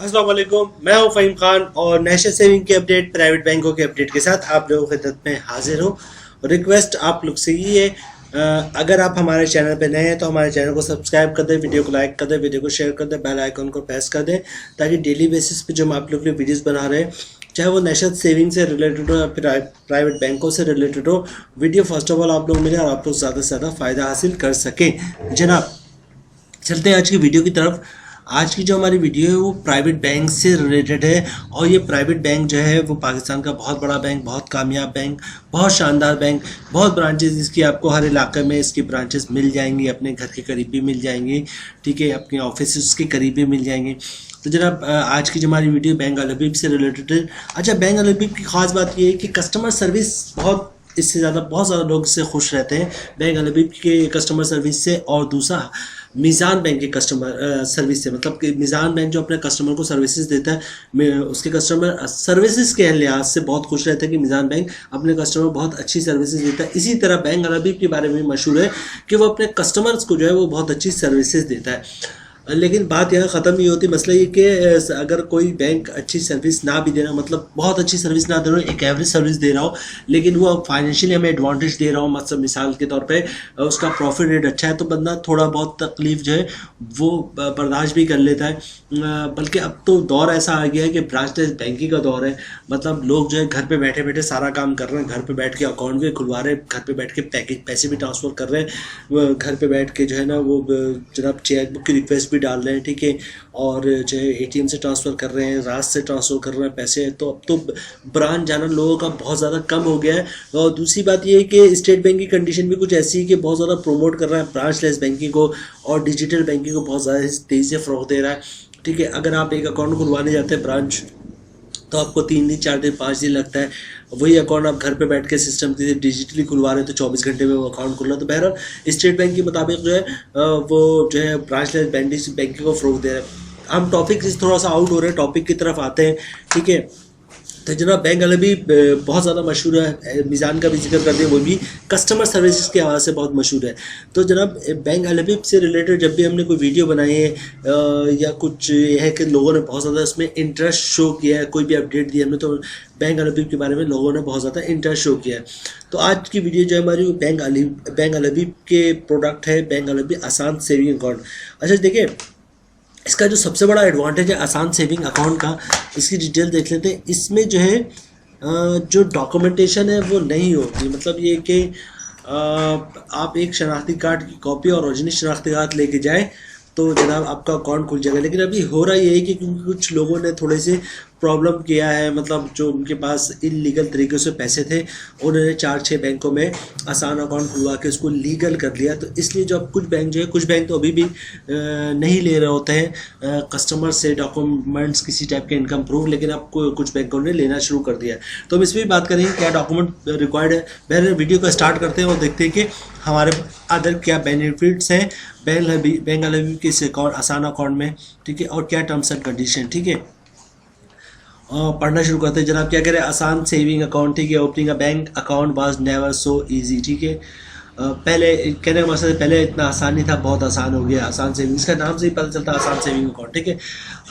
अस्सलाम वालेकुम, मैं हूं फ़हीम खान और नेशनल सेविंग के अपडेट, प्राइवेट बैंकों के अपडेट के साथ आप लोगों की खिदमत में हाजिर हूं। रिक्वेस्ट आप लोग से ये है, अगर आप हमारे चैनल पे नए हैं तो हमारे चैनल को सब्सक्राइब कर दें, वीडियो को लाइक कर दें, वीडियो को शेयर कर दें, बेल आइकन को प्रेस कर दें ताकि डेली बेसिस पे जो हम आप लोग के लिए वीडियोज़ बना रहे हैं, चाहे वो नेशनल सेविंग से रिलेटेड हो या फिर प्राइवेट बैंकों से रिलेटेड हो, वीडियो फर्स्ट ऑफ ऑल आप लोग मिले और आप लोग ज़्यादा से ज़्यादा फ़ायदा हासिल कर सकें। जनाब, चलते हैं आज की वीडियो की तरफ। आज की जो हमारी वीडियो है वो प्राइवेट बैंक से रिलेटेड है और ये प्राइवेट बैंक जो है वो पाकिस्तान का बहुत बड़ा बैंक, बहुत कामयाब बैंक, बहुत शानदार बैंक, बहुत ब्रांचेस इसकी आपको हर इलाके में इसकी ब्रांचेस मिल जाएंगी, अपने घर के करीब भी मिल जाएंगी, ठीक है, अपने ऑफिस के करीब भी मिल जाएंगी। तो जनाब, आज की जो हमारी वीडियो बैंक अल हबीब से रिलेटेड है। अच्छा, बैंक अल हबीब की खास बात ये है कि कस्टमर सर्विस बहुत ज़्यादा लोग इससे खुश रहते हैं बैंक अल हबीब के कस्टमर सर्विस से। और दूसरा मीज़ान बैंक के कस्टमर सर्विस से, मतलब कि मीज़ान बैंक जो अपने कस्टमर को सर्विसेज देता है, उसके कस्टमर सर्विसेज के लिहाज से बहुत खुश रहते हैं कि मीज़ान बैंक अपने कस्टमर को बहुत अच्छी सर्विसेज देता है। इसी तरह बैंक अल हबीब के बारे में मशहूर है कि वो अपने कस्टमर्स को जो है वो बहुत अच्छी सर्विसेज देता है। लेकिन बात यहाँ ख़त्म नहीं होती। मसला ये कि अगर कोई बैंक अच्छी सर्विस ना भी देना, मतलब बहुत अच्छी सर्विस ना दे रहा हो, एक एवरेज सर्विस दे रहा हो, लेकिन वो फाइनेंशियली हमें एडवांटेज दे रहा हो, मतलब मिसाल के तौर पे उसका प्रॉफिट रेट अच्छा है, तो बंदा थोड़ा बहुत तकलीफ जो है वो बर्दाश्त भी कर लेता है। बल्कि अब तो दौर ऐसा आ गया है कि ब्रांचलेस बैंकिंग का दौर है। मतलब लोग जो है घर पे बैठे बैठे सारा काम कर रहे हैं, घर पे बैठ के अकाउंट भी खुलवा रहे हैं, घर पे बैठ के पैसे भी ट्रांसफ़र कर रहे हैं, घर पे बैठ के जो है ना वो जनाब चेकबुक की रिक्वेस्ट भी डाल रहे हैं, ठीक है, और जो है एटीएम से ट्रांसफ़र कर रहे हैं, रात से ट्रांसफ़र कर रहे हैं पैसे। तो अब तो ब्रांच जाना लोगों का बहुत ज़्यादा कम हो गया है। और दूसरी बात ये है कि स्टेट बैंक की कंडीशन भी कुछ ऐसी है कि बहुत ज़्यादा प्रोमोट कर रहा है ब्रांचलेस बैंकिंग को और डिजिटल बैंकिंग को बहुत ज़्यादा तेज़ी से फ़रोग़ दे रहा है, ठीक है। अगर आप एक अकाउंट खुलवाने जाते हैं ब्रांच, तो आपको 3 दिन 4 दिन 5 दिन लगता है। वही अकाउंट आप घर पे बैठ के सिस्टम से डिजिटली खुलवा रहे हैं तो 24 घंटे में वो अकाउंट खुल रहा है। तो बहरहाल स्टेट बैंक के मुताबिक जो है वो जो है ब्रांचलेस बैंकिंग को फ़रोग़ दे रहा है। हम टॉपिक से थोड़ा सा आउट हो रहे हैं, टॉपिक की तरफ आते हैं, ठीक है। तो जनाब, बैंक अल हबीब बहुत ज़्यादा मशहूर है, मीज़ान का भी जिक्र कर दें, वो भी कस्टमर सर्विसेज के हवाले से बहुत मशहूर है। तो जनाब, बैंक अल हबीब से रिलेटेड जब भी हमने कोई वीडियो बनाई है या कुछ ये है कि लोगों ने बहुत ज़्यादा इसमें इंटरेस्ट शो किया है, कोई भी अपडेट दिया हमने तो बैंक अल हबीब के बारे में लोगों ने बहुत ज़्यादा इंटरेस्ट शो किया है। तो आज की वीडियो जो है हमारी वो बैंक अल हबीब के प्रोडक्ट है, बैंक अल हबीब आसान सेविंग अकाउंट। अच्छा देखिए, इसका जो सबसे बड़ा एडवांटेज है आसान सेविंग अकाउंट का, इसकी डिटेल देख लेते हैं। इसमें जो है जो डॉक्यूमेंटेशन है वो नहीं होती। मतलब ये कि आप एक शनाख्ती कार्ड की कॉपी और ओरिजिनल शनाख्ती कार्ड लेके जाएं तो जनाब आपका अकाउंट खुल जाएगा। लेकिन अभी हो रहा ये है कि क्योंकि कुछ लोगों ने थोड़े से प्रॉब्लम किया है, मतलब जो उनके पास इलीगल तरीके से पैसे थे, उन्होंने 4-6 बैंकों में आसान अकाउंट खुलवा के उसको लीगल कर लिया। तो इसलिए जो अब कुछ बैंक जो है, कुछ बैंक तो अभी भी नहीं ले रहे होते हैं कस्टमर से डॉक्यूमेंट्स, किसी टाइप के इनकम प्रूफ, लेकिन अब कुछ बैंकों ने लेना शुरू कर दिया है। तो हम इसमें भी बात करेंगे क्या डॉक्यूमेंट रिक्वायर्ड है। पहले वीडियो को स्टार्ट करते हैं और देखते हैं कि हमारे अदर क्या बेनिफिट्स हैं बैंक अल हबीब के इस अकाउंट आसान अकाउंट में, ठीक है, और क्या टर्म्स एंड कंडीशन, ठीक है। पढ़ना शुरू करते हैं। जनाब क्या कह रहे हैं, आसान सेविंग अकाउंट, ठीक है। Opening a bank account was never so easy, ठीक है। पहले कहने का मकसद पहले इतना आसान नहीं था, बहुत आसान हो गया। आसान सेविंग, इसका नाम से ही पता चलता है आसान सेविंग अकाउंट, ठीक है।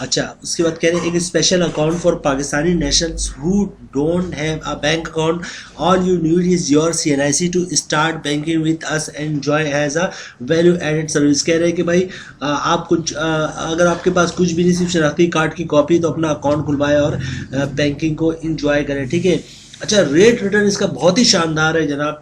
अच्छा, उसके बाद कह रहे हैं एक special account for Pakistani nationals who don't have a bank account, all you need is your CNIC to start banking with us, enjoy as a value added service. कह रहे हैं कि भाई आप कुछ अगर आपके पास कुछ भी नहीं, सिर्फ शनाख्ती कार्ड की कॉपी, तो अपना अकाउंट खुलवाएं और बैंकिंग को इंजॉय करें, ठीक है। अच्छा, रेट रिटर्न इसका बहुत ही शानदार है जनाब।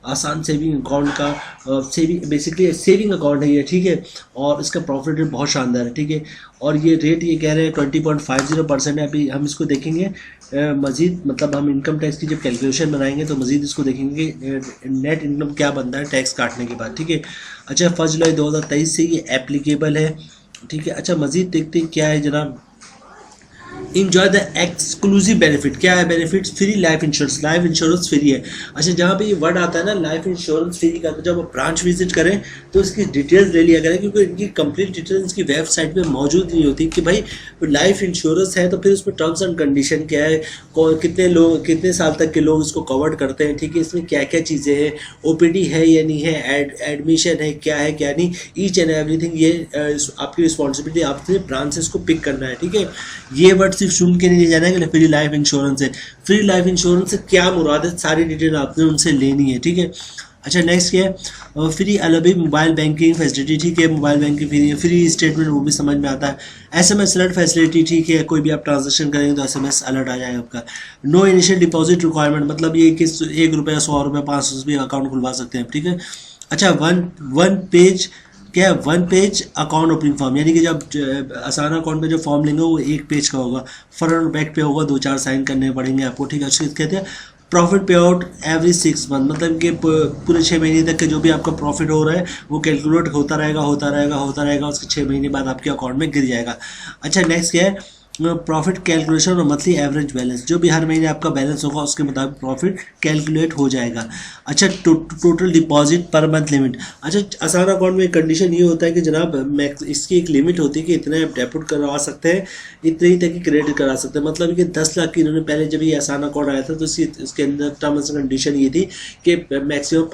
आसान सेविंग अकाउंट का सेविंग बेसिकली सेविंग अकाउंट है ये, ठीक है, और इसका प्रॉफिट रेट बहुत शानदार है, ठीक है। और ये रेट ये कह रहे हैं 20.50% है। अभी हम इसको देखेंगे मज़ीद, मतलब हम इनकम टैक्स की जब कैलकुलेशन बनाएंगे तो मज़ीद इसको देखेंगे कि नेट इनकम क्या बनता है टैक्स काटने के बाद, ठीक है। अच्छा, 1 जुलाई 2023 से ये एप्लीकेबल है, ठीक है। अच्छा, मज़ीद देखते हैं क्या है जनाब। Enjoy the exclusive benefit. क्या है benefit? Free life insurance. Life insurance free है। अच्छा, जहाँ पे ये वर्ड आता है ना लाइफ इंश्योरेंस फ्री का, तो जब आप ब्रांच विजिट करें तो इसकी डिटेल्स ले लिया करें, क्योंकि इनकी कंप्लीट डिटेल्स इसकी वेबसाइट पे मौजूद नहीं होती कि भाई लाइफ इंश्योरेंस है तो फिर उसमें टर्म्स एंड कंडीशन क्या है, कितने लोग, कितने साल तक के लोग इसको कवर करते हैं, ठीक है, इसमें क्या क्या चीज़ें हैं, ओपीडी है या नहीं है, एडमिशन है क्या नहीं, ईच एंड एवरीथिंग ये आपकी रिस्पॉन्सिबिलिटी, आपने ब्रांच से इसको पिक करना है, ठीक है। ये वर्ड सिर्फ सुन के नहीं जाना है कि फ्री लाइफ इंश्योरेंस है। फ्री लाइफ इंश्योरेंस से क्या मुराद है, सारी डिटेल आपने उनसे लेनी है, ठीक है। अच्छा, नेक्स्ट क्या है? फ्री अलबी मोबाइल बैंकिंग फैसिलिटी, ठीक है, मोबाइल बैंकिंग फ्री है। फ्री स्टेटमेंट, वो भी समझ में आता है। एसएमएस अलर्ट फैसिलिटी, ठीक है, कोई भी आप ट्रांजेक्शन करेंगे तो एसएमएस अलर्ट आ जाएगा आपका। नो इनिशियल डिपॉजिट रिक्वायरमेंट, मतलब ये कि 1 रुपया, 100 रुपये, 500 भी अकाउंट खुलवा सकते हैं, ठीक है। अच्छा, वन पेज क्या है? One page account opening form, यानी कि जब आसान अकाउंट पे जो फॉर्म लेंगे वो 1 पेज का होगा, फ्रंट और बैक पे होगा, 2-4 साइन करने पड़ेंगे आपको, ठीक है। उसके कहते हैं प्रॉफिट पे आउट एवरी 6 मंथ, मतलब कि पूरे 6 महीने तक के जो भी आपका प्रॉफिट हो रहा है वो कैलकुलेट होता रहेगा, उसके 6 महीने बाद आपके अकाउंट में गिर जाएगा। अच्छा, नेक्स्ट क्या है? प्रॉफिट कैलकुलेशन और मंथली एवरेज बैलेंस, जो भी हर महीने आपका बैलेंस होगा उसके मुताबिक प्रॉफिट कैलकुलेट हो जाएगा। अच्छा, total deposit per month limit. अच्छा, आसान अकाउंट में कंडीशन ये होता है कि जनाब इसकी एक लिमिट होती है कि इतने आप डेबिट करवा सकते हैं, इतने ही तक की क्रेडिट करा सकते हैं, मतलब कि 10 लाख की इन्होंने पहले जब ये आसान अकाउंट आया था तो इसके अंदर टर्म्स एंड कंडीशन ये थी कि मैक्सिमम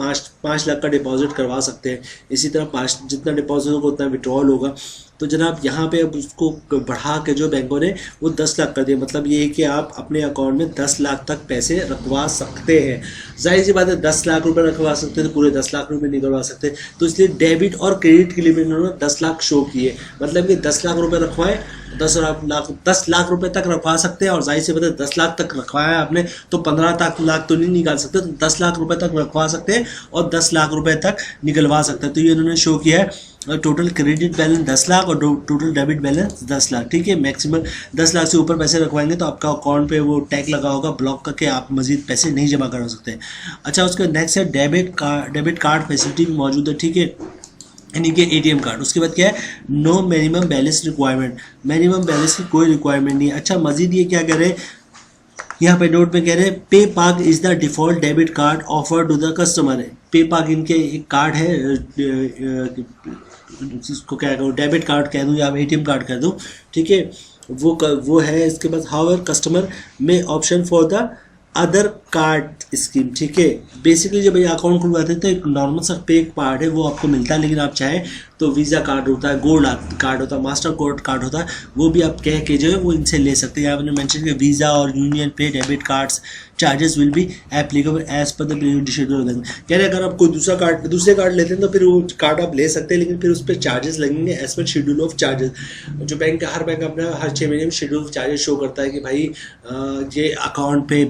5 लाख का डिपॉजिट करवा सकते हैं। इसी तरह जितना डिपॉजिट होगा उतना विड्रॉल होगा। तो जनाब यहाँ पे अब उसको बढ़ा के जो बैंकों ने वो 10 लाख कर दिया, मतलब ये है कि आप अपने अकाउंट में 10 लाख तक पैसे रखवा सकते हैं। जाहिर सी बात है 10 लाख रुपए रखवा सकते हैं तो पूरे 10 लाख रुपए नहीं करवा सकते, तो इसलिए डेबिट और क्रेडिट के लिमिट उन्होंने 10 लाख शो किए, मतलब कि 10 लाख रुपए रखवाए, 10 लाख रुपए तक रखवा सकते हैं। और जाहिर सी बात है 10 लाख तक रखवाया आपने तो 15 लाख तो नहीं निकाल सकते, तो 10 लाख रुपए तक रखवा सकते हैं और 10 लाख रुपए तक निकलवा सकते हैं। तो ये उन्होंने शो किया है टोटल क्रेडिट बैलेंस 10 लाख और टोटल डेबिट बैलेंस 10 लाख, ठीक है। मैक्सिमम 10 लाख से ऊपर पैसे रखवाएंगे तो आपका अकाउंट पे वो टैग लगा होगा, ब्लॉक करके आप मजीद पैसे नहीं जमा करा सकते। अच्छा, उसके नेक्स्ट है डेबिट कार्ड फैसिलिटी मौजूद है, ठीक है, यानी कि एटीएम कार्ड। उसके बाद क्या है? No minimum balance requirement, minimum balance की कोई रिक्वायरमेंट नहीं है। अच्छा, मजीद ये क्या कह रहे हैं यहाँ पे नोट में कह रहे हैं PayPak is the default debit card offer to the customer. PayPak इनके एक कार्ड है, इसको क्या कहूँ, डेबिट कार्ड कह दूँ या एटीएम कार्ड कह दूँ, ठीक है, वो है। इसके बाद हाउएवर कस्टमर में option for the other card scheme, ठीक है। बेसिकली जब ये अकाउंट खुलवाते हैं तो एक नॉर्मल सा पे कार्ड है वो आपको मिलता है, लेकिन आप चाहें तो वीज़ा कार्ड होता है, गोल्ड कार्ड होता है, मास्टर कार्ड होता है, वो भी आप कह के जो है वो इनसे ले सकते हैं। आपने मेंशन किया वीज़ा और UnionPay debit cards charges will be applicable as per the period schedule. कह रहे अगर आप कोई दूसरे कार्ड लेते हैं तो फिर वो कार्ड आप ले सकते हैं, लेकिन फिर उस पर चार्जेस लगेंगे as per schedule of charges. जो बैंक हर बैंक अपना हर 6 महीने में शेड्यूल ऑफ चार्जेस शो करता है कि भाई ये अकाउंट पे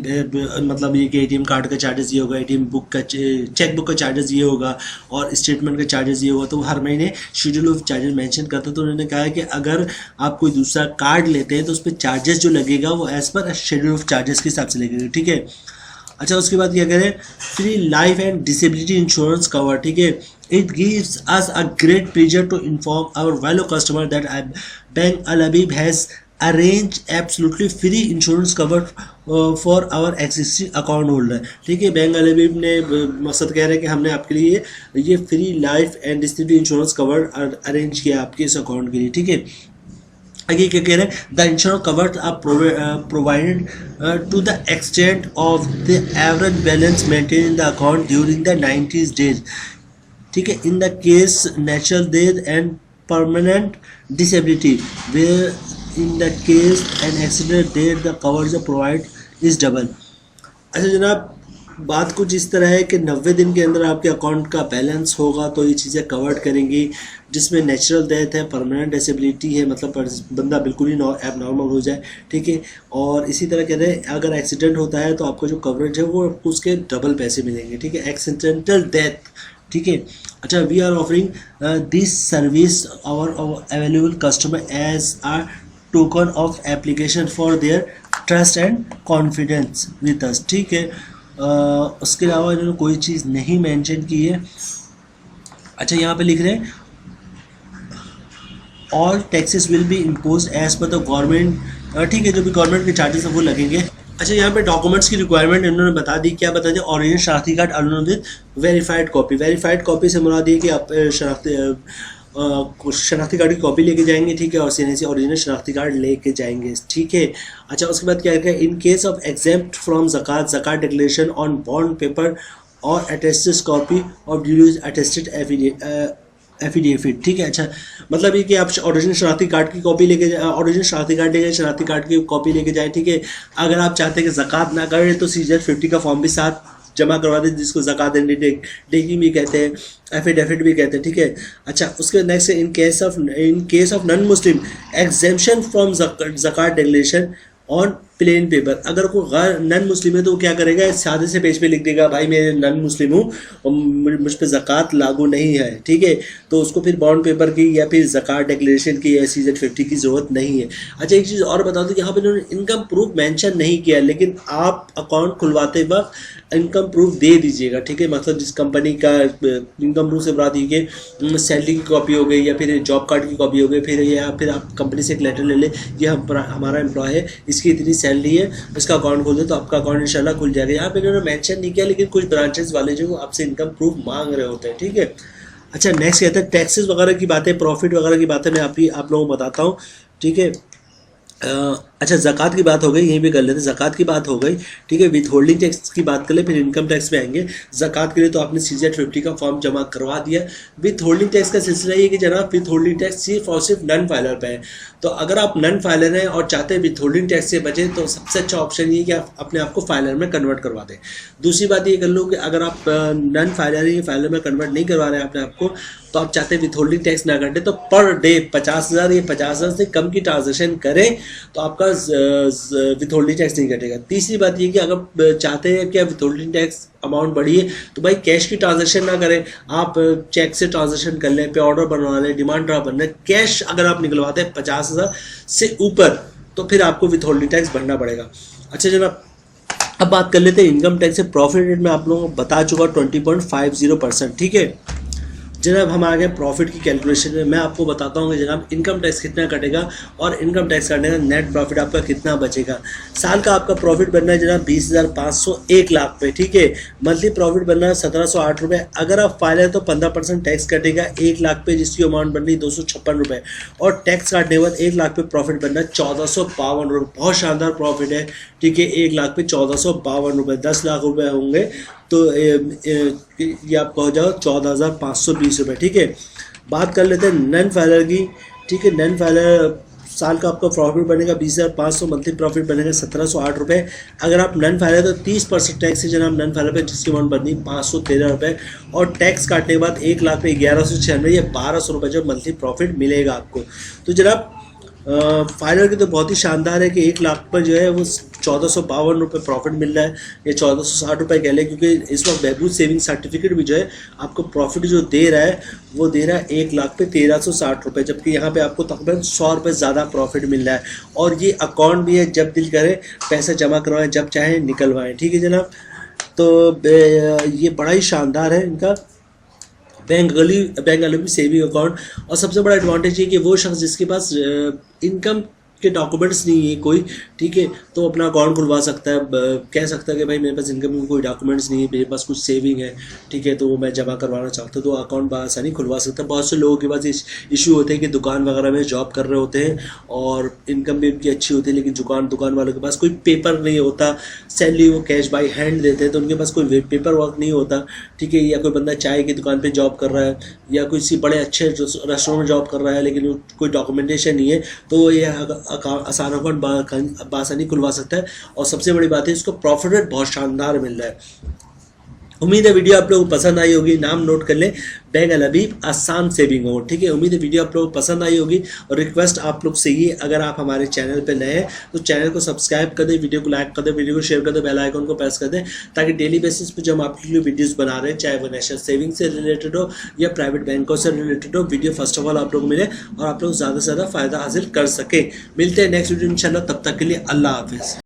मतलब ये कि एटीएम कार्ड का चार्जेस ये होगा, एटीएम बुक का चेक बुक का चार्जेस ये होगा और स्टेटमेंट का चार्जेस ये होगा, तो हर महीने शेड्यूल ऑफ चार्जेस मेंशन करता है। तो उन्होंने कहा है कि अगर आप कोई दूसरा कार्ड लेते हैं तो उस पर चार्जेस जो लगेगा वो as per schedule of charges के हिसाब से लगेगा, ठीक है। अच्छा, उसके बाद क्या करें? Free life and disability insurance cover, ठीक है। It gives us a great pleasure to inform our value customer that bank Al Habib has arrange absolutely free insurance cover for our existing account holder, ठीक है। बैंक अल हबीब ने मकसद कह रहे हैं कि हमने आपके लिए ये free life and disability insurance cover arrange किया आपके इस अकाउंट के लिए, ठीक है। आगे क्या कह रहे हैं? The insurance covers are provided to the extent of the average balance maintain in the account during the 90 days, ठीक है, in the case natural death and permanent disability, where in the case an accident death the covers provide is double. अच्छा जनाब, बात कुछ इस तरह है कि 90 दिन के अंदर आपके अकाउंट का बैलेंस होगा तो ये चीज़ें कवर्ड करेंगी, जिसमें नेचुरल डेथ है, परमानेंट डिसेबिलिटी है, मतलब बंदा बिल्कुल ही एबनॉर्मल हो जाए, ठीक है। और इसी तरह कह रहे हैं अगर एक्सीडेंट होता है तो आपको जो कवरेज है वो उसके डबल पैसे मिलेंगे, ठीक है। एक्सीडेंटल डेथ, ठीक है। अच्छा, we are offering this service our available customer as a token of application for their trust and confidence with us, ठीक है। उसके अलावा इन्होंने कोई चीज़ नहीं मेंशन की है। अच्छा, यहाँ पे लिख रहे हैं all taxes will be impose as per the government. ठीक है, जो भी गवर्नमेंट के चार्जेस है वो लगेंगे। अच्छा, यहाँ पे डॉक्यूमेंट्स की रिक्वायरमेंट इन्होंने बता दी। क्या बता दिया? ओरिजिनल शनाख्ती कार्ड अनुमोदित वेरीफाइड कॉपी। वेरीफाइड कॉपी से मुराद ये कि आप शनाख्ती कार्ड की कॉपी लेके जाएंगे, ठीक है, और सीने से ओरिजिनल शनाख्ती कार्ड लेके जाएंगे, ठीक है। अच्छा, उसके बाद क्या है? In case of exempt from zakat, zakat declaration on bond paper और attested copy of dues attested affidavit, ठीक है। अच्छा, मतलब ये कि आप ओरिजिनल शनाख्ती कार्ड की कॉपी लेके ओरिजिनल शनाख्ती कार्ड लेके शनाख्ती कार्ड की कॉपी लेके जाएं, ठीक है। अगर आप चाहते हैं कि ज़कात ना करें तो सीजर 50 का फॉर्म भी साथ जमा करवा दें, जिसको ज़कात डेगिंग भी कहते हैं, एफिडेविट भी कहते हैं, ठीक है। अच्छा, उसके next in case of non Muslim exemption from zakat declaration on plain paper. अगर कोई नॉन मुस्लिम है तो वो क्या करेगा? सादे से पेज पे लिख देगा, भाई मैं नॉन मुस्लिम हूँ और मुझ पर ज़कात लागू नहीं है, ठीक है। तो उसको फिर बॉन्ड पेपर की या फिर ज़कात डिक्लेरेशन की या CZ 50 की ज़रूरत नहीं है। अच्छा, एक चीज़ और बता दूँ कि यहाँ पर इन्होंने इनकम प्रूफ मेंशन नहीं किया, लेकिन आप अकाउंट खुलवाते वक्त इनकम प्रूफ दे दीजिएगा, ठीक है। मतलब जिस कंपनी का इनकम प्रूफ से बता दीजिए, सैलरी की कॉपी हो गई या फिर जॉब कार्ड की कॉपी हो गई, फिर आप कंपनी से एक लेटर ले लें, ये हमारा एम्प्लॉय है, इसकी इतनी सैलरी है, इसका अकाउंट खोल दे तो आपका अकाउंट इंशाल्लाह खुल जाएगा। यहाँ पे इन्होंने मेंशन नहीं किया, लेकिन कुछ ब्रांचेस वाले जो आपसे इनकम प्रूफ मांग रहे होते हैं, ठीक है। अच्छा, नेक्स्ट कहते हैं टैक्सेस वगैरह की बातें, प्रॉफिट वगैरह की बातें मैं आप लोगों को बताता हूँ, ठीक है। अच्छा, ज़कात की बात हो गई, यहीं पे कर लेते हैं। ज़कात की बात हो गई, ठीक है। विथ होल्डिंग टैक्स की बात कर ले, फिर इनकम टैक्स पे आएंगे। ज़कात के लिए तो आपने CZ 50 का फॉर्म जमा करवा दिया। विथ होल्डिंग टैक्स का सिलसिला ये कि जनाब विथ होल्डिंग टैक्स सिर्फ और सिर्फ नन फाइलर पे है। तो अगर आप नन फाइलर हैं और चाहते हैं विथ होल्डिंग टैक्स से बचें, तो सबसे अच्छा ऑप्शन ये कि आप अपने आप को फाइलर में कन्वर्ट करवा दें। दूसरी बात ये कर लो कि अगर आप नन फाइलर हैं, फाइलर में कन्वर्ट नहीं करवा रहे हैं अपने आप को, तो आप चाहते हैं विथ होल्डिंग टैक्स ना कटें, तो पर डे 50,000 या 50,000 से कम की ट्रांजेक्शन करें तो आपका विथ होल्डिंग टैक्स नहीं कटेगा। तीसरी बात ये कि अगर चाहते हैं कि विथ होल्डिंग टैक्स अमाउंट बढ़िए, तो भाई कैश की ट्रांजेक्शन ना करें, आप चेक से ट्रांजेक्शन कर लें, पे ऑर्डर बनवा लें, डिमांड ड्राफ्ट बनना है। कैश अगर आप निकलवाते हैं 50,000 से ऊपर, तो फिर आपको विथ होल्डिंग टैक्स भरना पड़ेगा। अच्छा जनाब, अब बात कर लेते हैं इनकम टैक्स से। प्रॉफिट रेट में आप लोगों को बता चुका 20.50%, ठीक है। जनाब हम आ गए प्रॉफिट की कैलकुलेशन में। मैं आपको बताता हूँ कि जनाब इनकम टैक्स कितना कटेगा और इनकम टैक्स काटने का नेट प्रॉफिट आपका कितना बचेगा। साल का आपका प्रॉफिट बनना है जनाब 20,500 1 लाख पे, ठीक है। मंथली प्रॉफिट बनना है 1708 रुपये। अगर आप फाइल है तो 15% टैक्स कटेगा 1 लाख पे, जिसकी अमाउंट बन रही 256 रुपये, और टैक्स काटने के बाद 1 लाख पे प्रॉफिट बनना है 1452 रुपये। बहुत शानदार प्रॉफिट है, ठीक है। 1 लाख पे 1452 रुपये, 10 लाख रुपये होंगे तो ये आपका हो जाएगा 14,520 रुपये, ठीक है। बात कर लेते हैं नन फाइलर की, ठीक है। नन फाइलर साल का आपका प्रॉफिट बनेगा 20,500, मंथली प्रॉफिट बनेगा 1708 रुपये। अगर आप नन फाइलर तो 30% टैक्स है जनाब नन फाइलर पे, जिसकी अमाउंट बननी 513 रुपये, और टैक्स काटने के बाद 1 लाख पे 1196 या 1200 रुपये जो मंथली प्रॉफिट मिलेगा आपको। तो जनाब फाइलर की तो बहुत ही शानदार है कि 1 लाख पर जो है वो 1452 रुपये प्रॉफिट मिल रहा है, या 1460 रुपये कह लें, क्योंकि इस वक्त बहबूद सेविंग सर्टिफिकेट भी जो है आपको प्रॉफिट जो दे रहा है वो दे रहा है 1 लाख पे 1360 रुपये, जबकि यहाँ पे आपको तकरीबन 100 रुपये ज़्यादा प्रॉफिट मिल रहा है। और ये अकाउंट भी है, जब दिल करे पैसा जमा करवाएं, जब चाहें निकलवाएं, ठीक है जनाब। तो ये बड़ा ही शानदार है इनका बैंक अलग सेविंग अकाउंट। और सबसे बड़ा एडवांटेज ये कि वो शख्स जिसके पास इनकम के डॉक्यूमेंट्स नहीं है कोई, ठीक है, तो अपना अकाउंट खुलवा सकता है, कह सकता है कि भाई मेरे पास इनकम में कोई डॉक्यूमेंट्स नहीं है, मेरे पास कुछ सेविंग है, ठीक है, तो वो मैं जमा करवाना चाहता हूँ, तो अकाउंट बआसानी खुलवा सकता है। बहुत से लोगों के पास इशू होते हैं कि दुकान वगैरह में जॉब कर रहे होते हैं और इनकम भी उनकी अच्छी होती है, लेकिन दुकान वालों के पास कोई पेपर नहीं होता, सैलरी वो कैश बाई हैंड देते हैं, तो उनके पास कोई पेपर वर्क नहीं होता, ठीक है। या कोई बंदा चाय की दुकान पर जॉब कर रहा है या किसी बड़े अच्छे रेस्टोरेंट में जॉब कर रहा है, लेकिन कोई डॉक्यूमेंटेशन नहीं है, तो ये आसान अकाउंट बआसानी खुलवा सकता है। और सबसे बड़ी बात है इसको प्रॉफिट रेट बहुत शानदार मिल रहा है। उम्मीद है वीडियो आप लोगों को पसंद आई होगी। नाम नोट कर लें, बैंक अल हबीब आसान सेविंग हो, ठीक है। उम्मीद है वीडियो आप लोगों को पसंद आई होगी। और रिक्वेस्ट आप लोग से ये, अगर आप हमारे चैनल पे नए हैं तो चैनल को सब्सक्राइब कर दें, वीडियो को लाइक कर दें, वीडियो को शेयर कर दें, बेल आइकन को प्रेस कर दें, ताकि डेली बेसिस पे जो हम आपके लिए वीडियोस बना रहे हैं, चाहे वो नेशनल सेविंग से रिलेटेड हो या प्राइवेट बैंकों से रिलेटेड हो, वीडियो फर्स्ट ऑफ ऑल आप लोग को मिले और आप लोग ज़्यादा से ज़्यादा फ़ायदा हासिल कर सकें। मिलते हैं नेक्स्ट वीडियो इंशाल्लाह, तब तक के लिए अल्लाह हाफिज़।